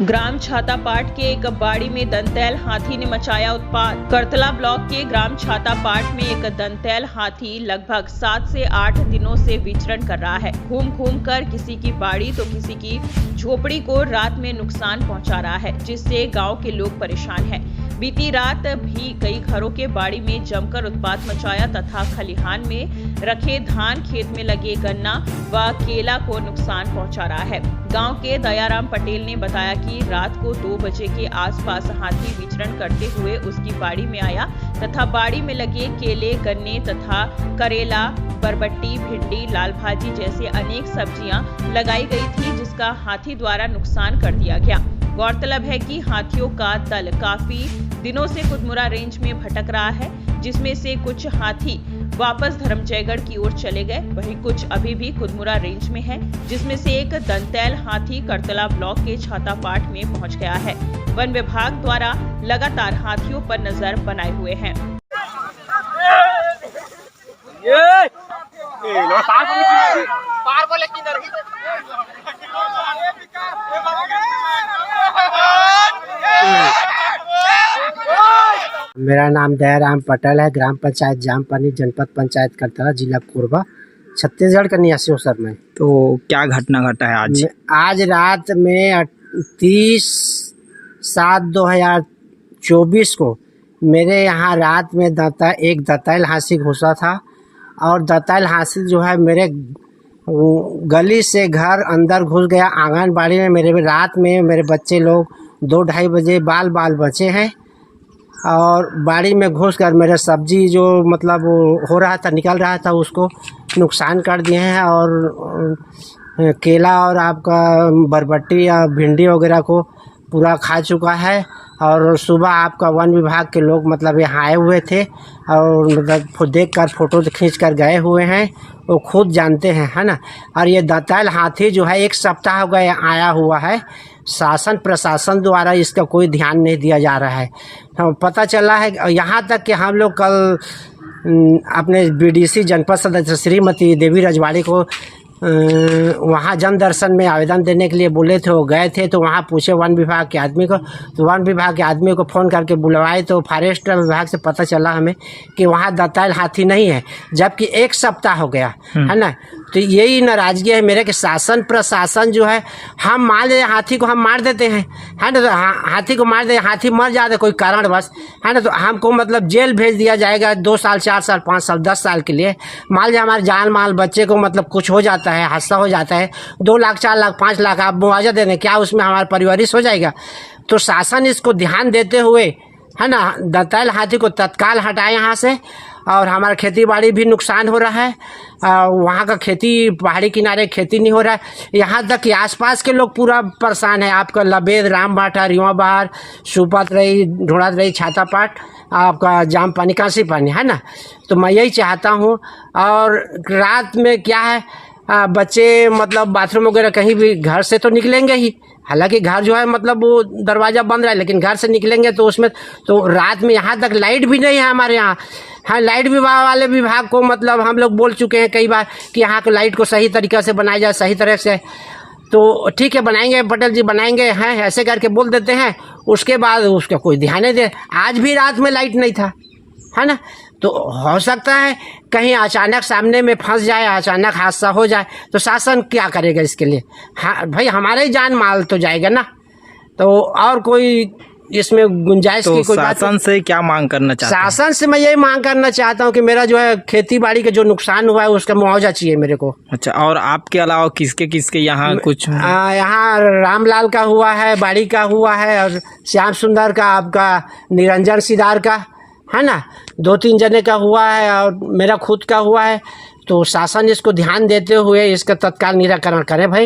ग्राम छातापाट के एक बाड़ी में दंतैल हाथी ने मचाया उत्पात। करतला ब्लॉक के ग्राम छातापाट में एक दंतैल हाथी लगभग 7 से 8 दिनों से विचरण कर रहा है। घूम घूम कर किसी की बाड़ी तो किसी की झोपड़ी को रात में नुकसान पहुंचा रहा है, जिससे गांव के लोग परेशान हैं। बीती रात भी कई घरों के बाड़ी में जमकर उत्पात मचाया तथा खलिहान में रखे धान खेत में लगे गन्ना व केला को नुकसान पहुंचा रहा है। गांव के दयाराम पटेल ने बताया कि रात को 2 बजे के आसपास हाथी विचरण करते हुए उसकी बाड़ी में आया तथा बाड़ी में लगे केले, गन्ने तथा करेला, बरबट्टी, भिंडी, लाल भाजी जैसे अनेक सब्जियां लगाई गई थी, जिसका हाथी द्वारा नुकसान कर दिया गया। गौरतलब है कि हाथियों का दल काफी दिनों से कुदमुरा रेंज में भटक रहा है, जिसमें से कुछ हाथी वापस धर्मजयगढ़ की ओर चले गए, वहीं कुछ अभी भी कुदमुरा रेंज में है, जिसमें से एक दंतैल हाथी करतला ब्लॉक के छातापाट में पहुंच गया है। वन विभाग द्वारा लगातार हाथियों पर नजर बनाए हुए हैं। मेरा नाम दयाराम पटेल है। ग्राम पंचायत जामपानी, जनपद पंचायत करतला, जिला कोरबा, छत्तीसगढ़ का निवासी हूँ सर मैं। तो क्या घटना घटा है आज? आज रात में 30/7/2024 को मेरे यहाँ रात में एक दंतैल हाथी घुसा था और दंतैल हाथी जो है मेरे गली से घर अंदर घुस गया। आंगनबाड़ी में मेरे रात में मेरे बच्चे लोग 2-2:30 बजे बाल बचे हैं और बाड़ी में घुसकर मेरे सब्जी जो मतलब हो रहा था, निकल रहा था, उसको नुकसान कर दिए हैं और केला और आपका बरबट्टी या भिंडी वगैरह को पूरा खा चुका है। और सुबह आपका वन विभाग के लोग मतलब यहाँ आए हुए थे और मतलब देखकर फोटो खींच कर गए हुए हैं, वो खुद जानते हैं, है ना। और ये दंतैल हाथी जो है 1 सप्ताह हो गया आया हुआ है। शासन प्रशासन द्वारा इसका कोई ध्यान नहीं दिया जा रहा है। पता चला है यहाँ तक कि हम लोग कल अपने बीडीसी जनपद सदस्य श्रीमती देवी रजवाड़ी को वहाँ जन दर्शन में आवेदन देने के लिए बोले थे। वो गए थे तो वहाँ पूछे वन विभाग के आदमी को, तो वन विभाग के आदमी को फ़ोन करके बुलवाए तो फॉरेस्ट विभाग से पता चला हमें कि वहाँ दंतैल हाथी नहीं है, जबकि 1 सप्ताह हो गया है ना। तो यही नाराज़गी है मेरे कि शासन प्रशासन जो है, हम मान ले हाथी को हम मार देते हैं, है ना, तो हाथी को मार दे, हाथी मर जाते कोई कारणवश, है ना, तो हमको मतलब जेल भेज दिया जाएगा 2 साल, 4 साल, 5 साल, 10 साल के लिए। मान लीजिए हमारे जान माल बच्चे को मतलब कुछ हो जाता है, हादसा हो जाता है, 2 लाख, 4 लाख, 5 लाख आप मुआवजा दे दें, क्या उसमें हमारा परिवारिश हो जाएगा? तो शासन इसको ध्यान देते हुए, है ना, दंतैल हाथी को तत्काल हटाए यहाँ से। और हमारा खेती बाड़ी भी नुकसान हो रहा है, वहाँ का खेती पहाड़ी किनारे खेती नहीं हो रहा है, यहाँ तक कि आसपास के लोग पूरा परेशान है। आपका लबेद, रामबाटा, रिवाबार, सुपतरई, ढोड़ातरई, छातापाट, आपका जामपानी, कांसी पानी, है ना। तो मैं यही चाहता हूँ। और रात में क्या है, बच्चे मतलब बाथरूम वगैरह कहीं भी घर से तो निकलेंगे ही, हालांकि घर जो है मतलब वो दरवाज़ा बंद रहा है, लेकिन घर से निकलेंगे तो उसमें तो रात में यहाँ तक लाइट भी नहीं है हमारे यहाँ। हाँ, लाइट विभाग वाले विभाग को मतलब हम लोग बोल चुके हैं कई बार कि यहाँ को लाइट को सही तरीक़े से बनाया जाए, सही तरह से। तो ठीक है, बनाएंगे पटेल जी, बनाएंगे, हैं, ऐसे करके बोल देते हैं, उसके बाद उसका कोई ध्यान नहीं दे। आज भी रात में लाइट नहीं था, है ना। तो हो सकता है कहीं अचानक सामने में फंस जाए, अचानक हादसा हो जाए, तो शासन क्या करेगा इसके लिए? हाँ भाई, हमारा ही जान माल तो जाएगा ना। तो और कोई इसमें गुंजाइश तो की कोई बात? शासन से क्या मांग करना चाहते हैं? शासन से मैं यही मांग करना चाहता हूँ कि मेरा जो है खेती बाड़ी का जो नुकसान हुआ है उसका मुआवजा चाहिए मेरे को। अच्छा, और आपके अलावा किसके किसके यहाँ कुछ? यहाँ रामलाल का हुआ है, बाड़ी का हुआ है, और श्याम सुंदर का, आपका निरंजन सिदार का, है ना, 2-3 जने का हुआ है और मेरा खुद का हुआ है। तो शासन इसको ध्यान देते हुए इसका तत्काल निराकरण करे भाई।